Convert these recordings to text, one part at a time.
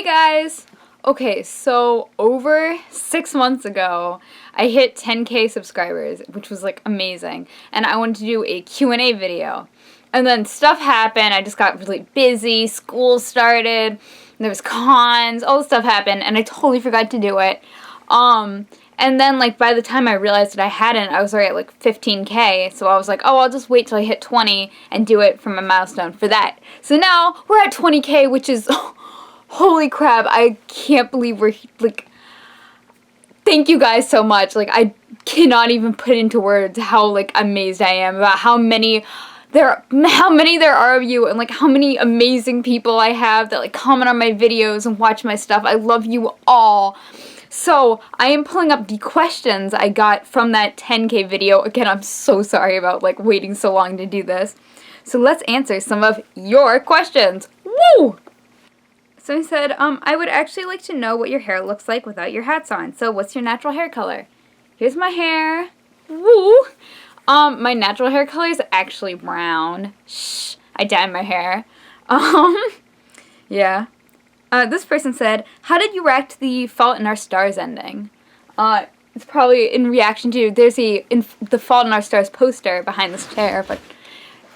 guys! Okay, so over 6 months ago, I hit 10K subscribers, which was like amazing, and I wanted to do a Q&A video. And then stuff happened, I just got really busy, school started, there was cons, all this stuff happened, and I totally forgot to do it. And then, like, by the time I realized that I hadn't, I was already at, like, 15K, so I was like, oh, I'll just wait till I hit 20 and do it from a milestone for that. So now, we're at 20K, which is, holy crap, I can't believe we're, like, thank you guys so much. Like, I cannot even put into words how, like, amazed I am about how many there are of you, and like how many amazing people I have that like comment on my videos and watch my stuff. I love you all. So I am pulling up the questions I got from that 10K video. Again, I'm so sorry about like waiting so long to do this. So let's answer some of your questions. Woo! So he said, I would actually like to know what your hair looks like without your hats on. So what's your natural hair color? Here's my hair. Woo! My natural hair color is actually brown. Shh, I dyed my hair. Yeah. This person said, how did you react to the Fault in Our Stars ending? It's probably in reaction to, there's the Fault in Our Stars poster behind this chair, but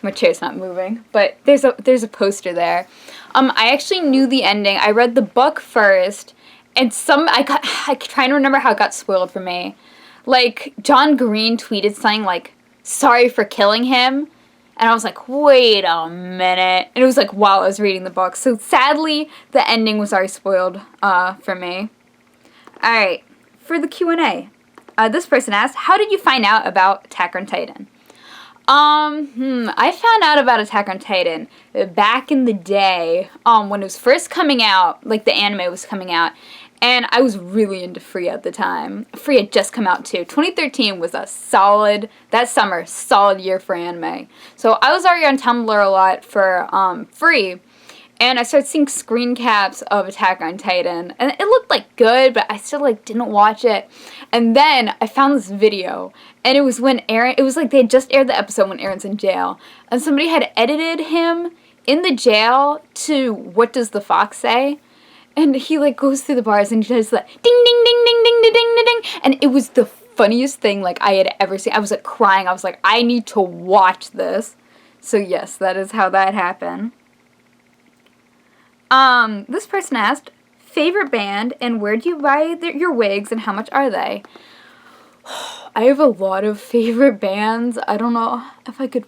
my chair's not moving. But there's a poster there. I actually knew the ending. I read the book first, and I trying to remember how it got spoiled for me. Like, John Green tweeted something like, sorry for killing him. And I was like, wait a minute. And it was like while I was reading the book. So sadly, the ending was already spoiled for me. Alright, for the Q&A. This person asked, how did you find out about Attack on Titan? I found out about Attack on Titan back in the day, when it was first coming out, like the anime was coming out. And I was really into Free at the time. Free had just come out too. 2013 was a solid year for anime. So I was already on Tumblr a lot for Free. And I started seeing screen caps of Attack on Titan. And it looked like good, but I still like didn't watch it. And then I found this video. And it was when it was like they had just aired the episode when Aaron's in jail. And somebody had edited him in the jail to What Does the Fox Say? And he, like, goes through the bars and he does that ding, ding, ding, ding, ding, ding, ding, ding, ding. And it was the funniest thing, like, I had ever seen. I was, like, crying. I was like, I need to watch this. So, yes, that is how that happened. This person asked, favorite band and where do you buy your wigs and how much are they? I have a lot of favorite bands. I don't know if I could.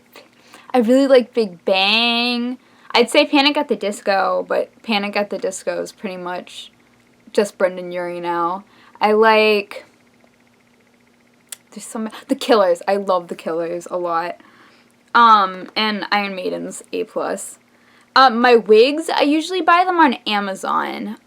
I really like Big Bang. I'd say Panic at the Disco, but Panic at the Disco is pretty much just Brendan Urie now. I like, The Killers. I love The Killers a lot. And Iron Maiden's A+. My wigs, I usually buy them on Amazon,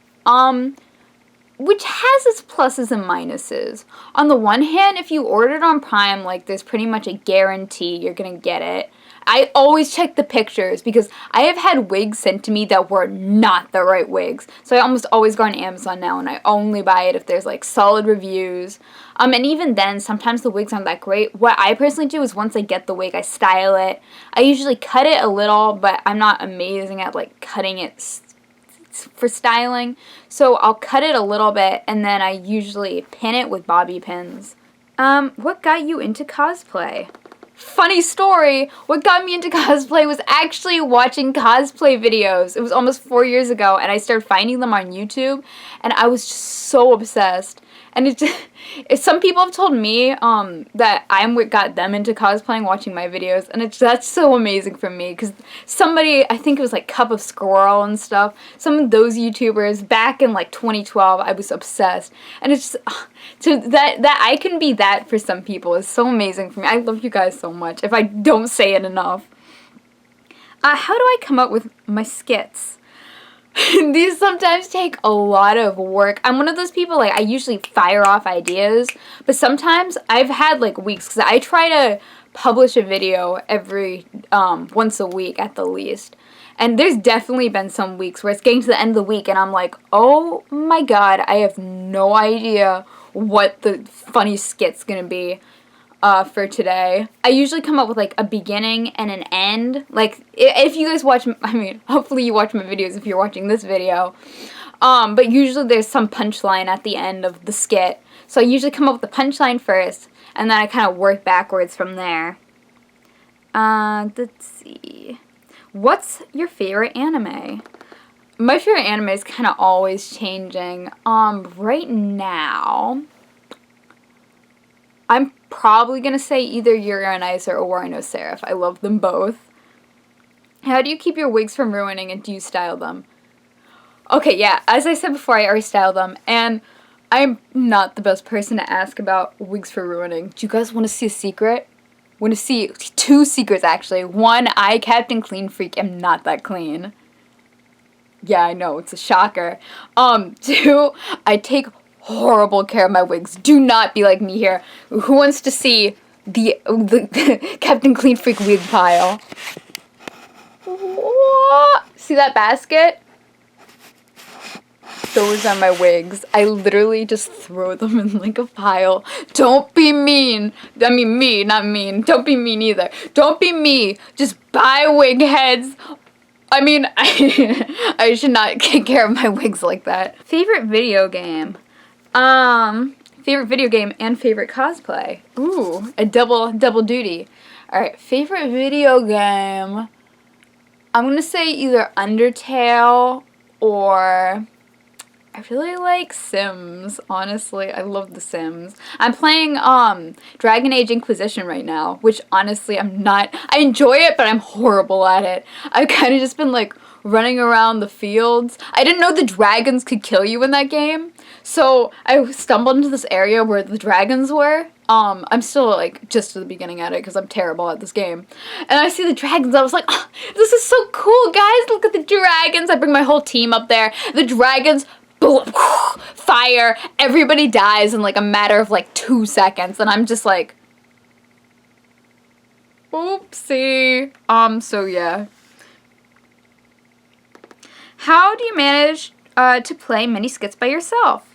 which has its pluses and minuses. On the one hand, if you order it on Prime, like, there's pretty much a guarantee you're gonna get it. I always check the pictures because I have had wigs sent to me that were not the right wigs. So I almost always go on Amazon now and I only buy it if there's like solid reviews. And even then, sometimes the wigs aren't that great. What I personally do is once I get the wig, I style it. I usually cut it a little, but I'm not amazing at like cutting it for styling. So I'll cut it a little bit and then I usually pin it with bobby pins. What got you into cosplay? Funny story, what got me into cosplay was actually watching cosplay videos. It was almost 4 years ago, and I started finding them on YouTube, and I was just so obsessed. And some people have told me that I'm what got them into cosplaying, watching my videos, and that's so amazing for me, because somebody, I think it was like Cup of Squirrel and stuff, some of those YouTubers, back in like 2012, I was obsessed. And it's just, so that I can be that for some people is so amazing for me. I love you guys so much, if I don't say it enough. How do I come up with my skits? These sometimes take a lot of work. I'm one of those people, like, I usually fire off ideas, but sometimes I've had, like, weeks, because I try to publish a video every, once a week at the least. And there's definitely been some weeks where it's getting to the end of the week, and I'm like, oh my god, I have no idea what the funny skit's gonna be. For today. I usually come up with like a beginning and an end. Like if you guys watch, I mean, hopefully you watch my videos if you're watching this video. But usually there's some punchline at the end of the skit. So I usually come up with the punchline first, and then I kind of work backwards from there. Let's see. What's your favorite anime? My favorite anime is kind of always changing. Right now, I'm probably gonna say either Yuri on Ice or Owari no Seraph. I love them both. How do you keep your wigs from ruining, and do you style them? Okay, yeah, as I said before, I already style them, and I'm not the best person to ask about wigs for ruining. Do you guys want to see a secret? Want to see 2 secrets, actually. 1, I, Captain Cleanfreak, am not that clean. Yeah, I know, it's a shocker. 2, I take horrible care of my wigs. Do not be like me here. Who wants to see the Captain Cleanfreak wig pile? See that basket? Those are my wigs. I literally just throw them in like a pile. Don't be mean. I mean me, not mean. Don't be mean either. Don't be me. Just buy wig heads. I mean, I should not take care of my wigs like that. Favorite video game? Favorite video game and favorite cosplay. Ooh, a double duty. Alright, favorite video game. I'm gonna say either Undertale or I really like Sims, honestly. I love The Sims. I'm playing Dragon Age Inquisition right now, which honestly I enjoy it, but I'm horrible at it. I've kind of just been like running around the fields. I didn't know the dragons could kill you in that game, so I stumbled into this area where the dragons were. I'm still like just at the beginning at it because I'm terrible at this game. And I see the dragons, I was like, oh, this is so cool, guys, look at the dragons. I bring my whole team up there. The dragons, boom, fire, everybody dies in like a matter of like 2 seconds, and I'm just like, oopsie. So yeah. How do you manage to play mini skits by yourself?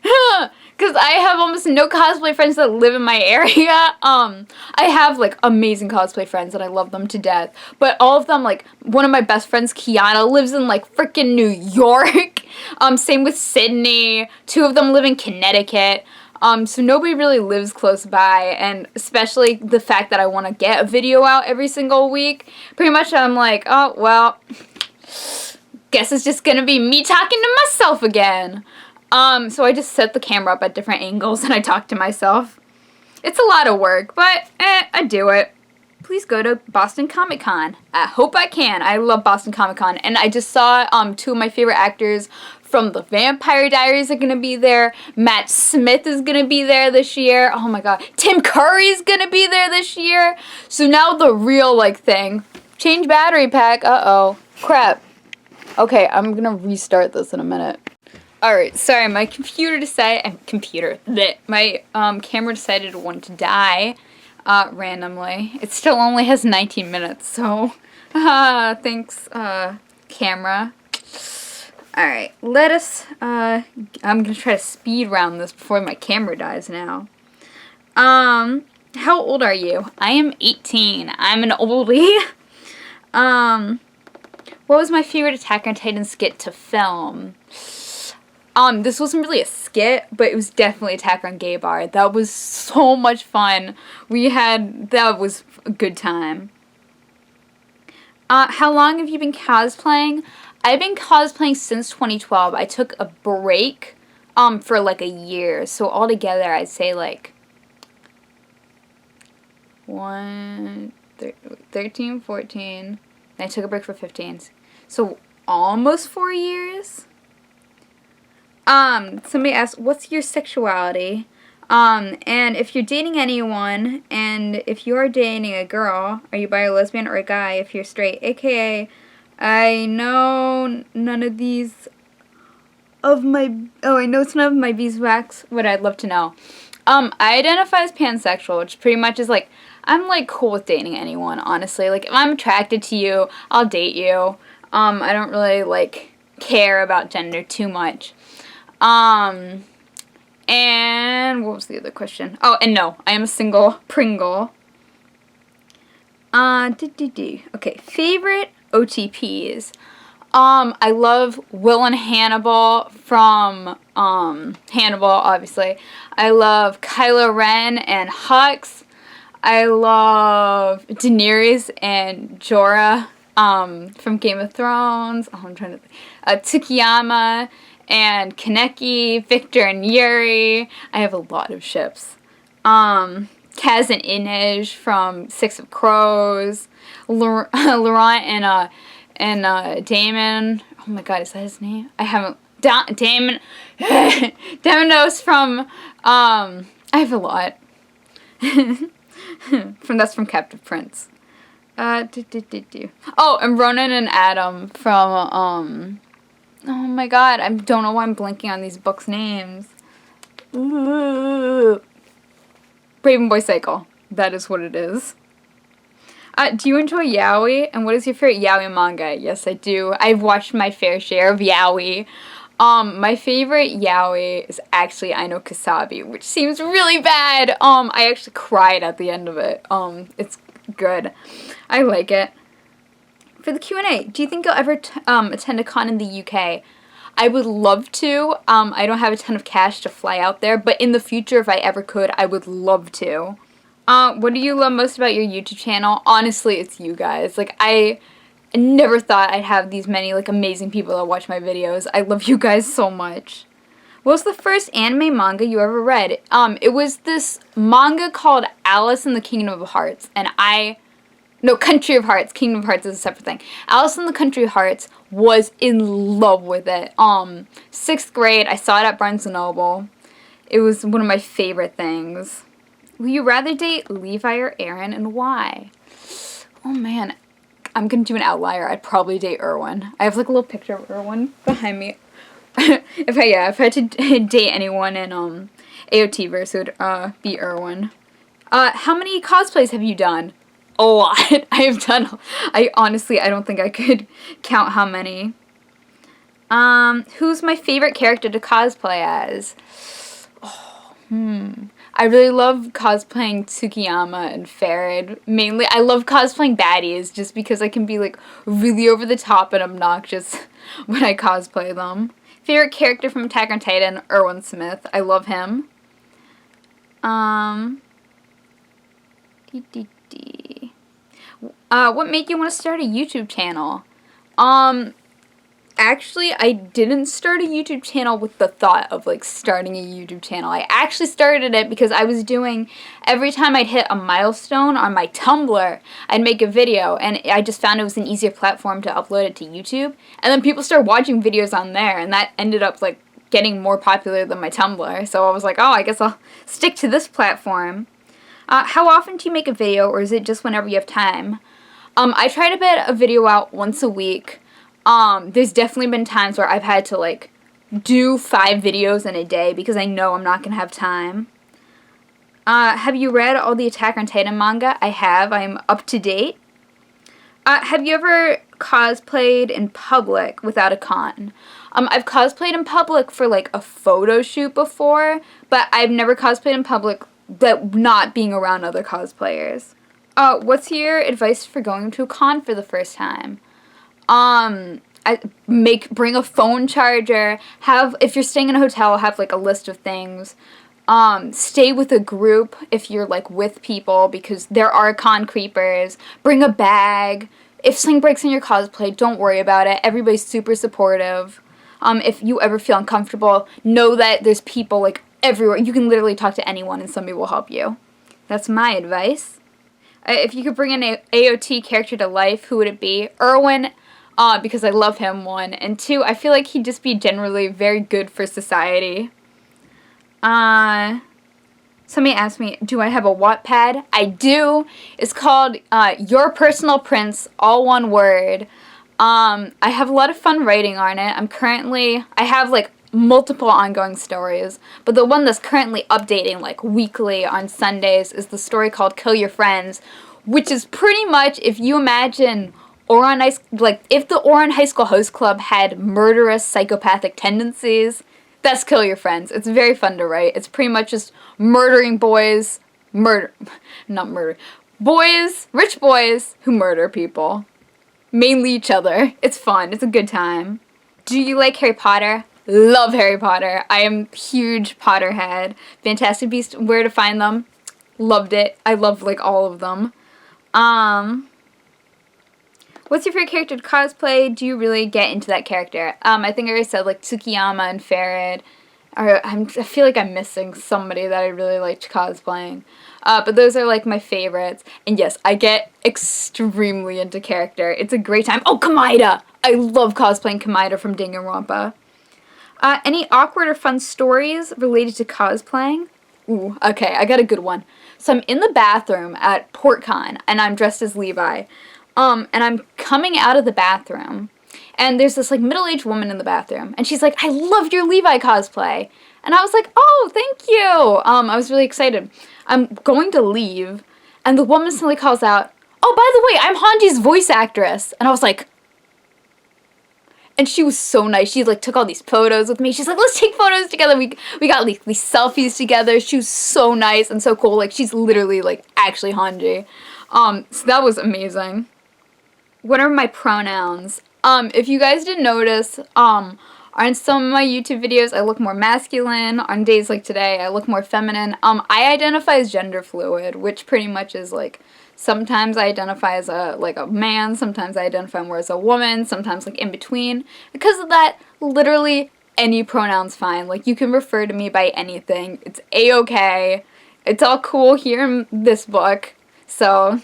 Because I have almost no cosplay friends that live in my area. I have like amazing cosplay friends and I love them to death. But all of them, like one of my best friends, Kiana, lives in like freaking New York. Same with Sydney. 2 of them live in Connecticut. So nobody really lives close by, and especially the fact that I want to get a video out every single week. Pretty much I'm like, oh, well, guess it's just gonna be me talking to myself again. So I just set the camera up at different angles and I talk to myself. It's a lot of work, but I do it. Please go to Boston Comic Con. I hope I can. I love Boston Comic Con. And I just saw 2 of my favorite actors from The Vampire Diaries are going to be there. Matt Smith is going to be there this year. Oh my god. Tim Curry's going to be there this year. So now the real like thing. Change battery pack. Uh-oh. Crap. Okay, I'm going to restart this in a minute. Alright, sorry, my computer decided, my camera decided to want to die, randomly. It still only has 19 minutes, so, thanks, camera. Alright, let us, I'm gonna try to speed round this before my camera dies now. How old are you? I am 18. I'm an oldie. What was my favorite Attack on Titan skit to film? This wasn't really a skit, but it was definitely Attack on Gay Bar. That was so much fun. That was a good time. How long have you been cosplaying? I've been cosplaying since 2012. I took a break, for like a year. So altogether, I'd say like 13, 14. And I took a break for 15. So almost 4 years. Somebody asked, what's your sexuality? And if you're dating anyone, and if you are dating a girl, are you bi or lesbian, or a guy if you're straight? AKA, I know none of these of my, I know it's none of my beeswax, what I'd love to know. I identify as pansexual, which pretty much is like, I'm like cool with dating anyone, honestly. Like, if I'm attracted to you, I'll date you. I don't really, like, care about gender too much. And what was the other question? Oh, and no, I am a single Pringle. Okay, favorite OTPs. I love Will and Hannibal from Hannibal, obviously. I love Kylo Ren and Hux. I love Daenerys and Jorah from Game of Thrones. Oh, I'm trying to think. Tsukiyama and Kaneki, Victor and Yuri. I have a lot of ships. Kaz and Inej from Six of Crows. Laurent and Damon. Oh my god, is that his name? I haven't. Damon. Damonos from. I have a lot. That's from Captive Prince. Oh, and Ronan and Adam from. Oh my god, I don't know why I'm blanking on these books' names. Ooh. Raven Boy Cycle. That is what it is. Do you enjoy yaoi? And what is your favorite yaoi manga? Yes, I do. I've watched my fair share of yaoi. My favorite yaoi is actually Aino Kasabi, which seems really bad. I actually cried at the end of it. It's good. I like it. For the Q&A, do you think you'll ever attend a con in the UK? I would love to. I don't have a ton of cash to fly out there, but in the future, if I ever could, I would love to. What do you love most about your YouTube channel? Honestly, it's you guys. Like, I never thought I'd have these many, like, amazing people that watch my videos. I love you guys so much. What was the first anime manga you ever read? It was this manga called Alice in the Kingdom of Hearts, and No, Country of Hearts. Kingdom of Hearts is a separate thing. Alice in the Country of Hearts was in love with it. 6th grade, I saw it at Barnes & Noble. It was one of my favorite things. Will you rather date Levi or Aaron, and why? Oh man, I'm gonna do an outlier. I'd probably date Erwin. I have like a little picture of Erwin behind me. if I had to date anyone in AOT verse, it would be Erwin. How many cosplays have you done? A lot. I have done. I don't think I could count how many. Who's my favorite character to cosplay as? I really love cosplaying Tsukiyama and Farid. Mainly, I love cosplaying baddies just because I can be like really over the top and obnoxious when I cosplay them. Favorite character from Attack on Titan, Erwin Smith. I love him. What made you want to start a YouTube channel? Actually, I didn't start a YouTube channel with the thought of, like, starting a YouTube channel. I actually started it because I was doing, every time I'd hit a milestone on my Tumblr, I'd make a video, and I just found it was an easier platform to upload it to YouTube. And then people started watching videos on there, and that ended up, like, getting more popular than my Tumblr. So I was like, oh, I guess I'll stick to this platform. How often do you make a video, or is it just whenever you have time? I try to put a video out once a week. There's definitely been times where I've had to, like, do 5 videos in a day because I know I'm not going to have time. Have you read all the Attack on Titan manga? I have. I'm up to date. Have you ever cosplayed in public without a con? I've cosplayed in public for, like, a photo shoot before, but I've never cosplayed in public that not being around other cosplayers. What's your advice for going to a con for the first time? Bring a phone charger, if you're staying in a hotel, have like a list of things, stay with a group if you're like with people, because there are con creepers, bring a bag, if something breaks in your cosplay, don't worry about it, everybody's super supportive. If you ever feel uncomfortable, know that there's people like everywhere, you can literally talk to anyone and somebody will help you. That's my advice. If you could bring an AOT character to life, who would it be? Erwin, because I love him, 1. And 2, I feel like he'd just be generally very good for society. Somebody asked me, do I have a Wattpad? I do. It's called Your Personal Prince, all one word. I have a lot of fun writing on it. I have like multiple ongoing stories, but the one that's currently updating like weekly on Sundays is the story called Kill Your Friends, which is pretty much, if you imagine if the Oran High School Host Club had murderous psychopathic tendencies, that's Kill Your Friends. It's very fun to write. It's pretty much just murdering boys, rich boys who murder people. Mainly each other. It's fun. It's a good time. Do you like Harry Potter? Love Harry Potter. I am huge Potterhead. Fantastic Beasts, Where to Find Them. Loved it. I love like all of them. What's your favorite character to cosplay? Do you really get into that character? I think I already said like Tsukiyama and Farad. Or I feel like I'm missing somebody that I really liked cosplaying. But those are like my favorites. And yes, I get extremely into character. It's a great time. Oh, Kamida! I love cosplaying Kamida from Danganronpa. Any awkward or fun stories related to cosplaying? Ooh, okay, I got a good one. So I'm in the bathroom at PortCon, and I'm dressed as Levi. And I'm coming out of the bathroom, and there's this, like, middle-aged woman in the bathroom, and she's like, I love your Levi cosplay. And I was like, oh, thank you. I was really excited. I'm going to leave, and the woman suddenly calls out, oh, by the way, I'm Hanji's voice actress. And I was like, and she was so nice. She, like, took all these photos with me. She's like, let's take photos together. We got, like, these selfies together. She was so nice and so cool. Like, she's literally, like, actually Hanji. So that was amazing. What are my pronouns? If you guys didn't notice, on some of my YouTube videos, I look more masculine. On days like today, I look more feminine. I identify as gender fluid, which pretty much is, like, sometimes I identify as a man, sometimes I identify more as a woman, sometimes, like, in between. Because of that, literally any pronoun's fine. Like, you can refer to me by anything. It's A-okay. It's all cool here in this book. So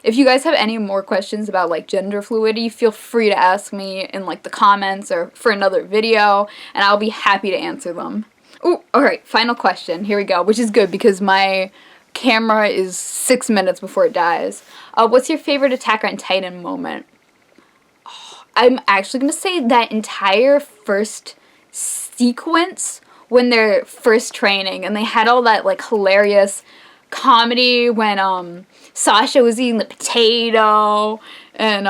if you guys have any more questions about, like, gender fluidity, feel free to ask me in, like, the comments or for another video, and I'll be happy to answer them. Ooh, alright, final question. Here we go, which is good because my camera is 6 minutes before it dies. What's your favorite Attack on Titan moment? Oh, I'm actually going to say that entire first sequence when they're first training, and they had all that, like, hilarious comedy when, Sasha was eating the potato, and,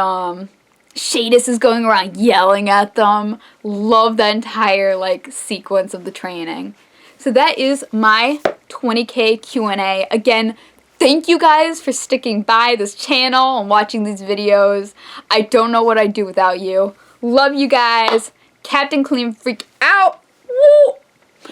Shadis is going around yelling at them. Love that entire, like, sequence of the training. So that is my 20K Q&A. Again, thank you guys for sticking by this channel and watching these videos. I don't know what I'd do without you. Love you guys. Captain Cleanfreak out!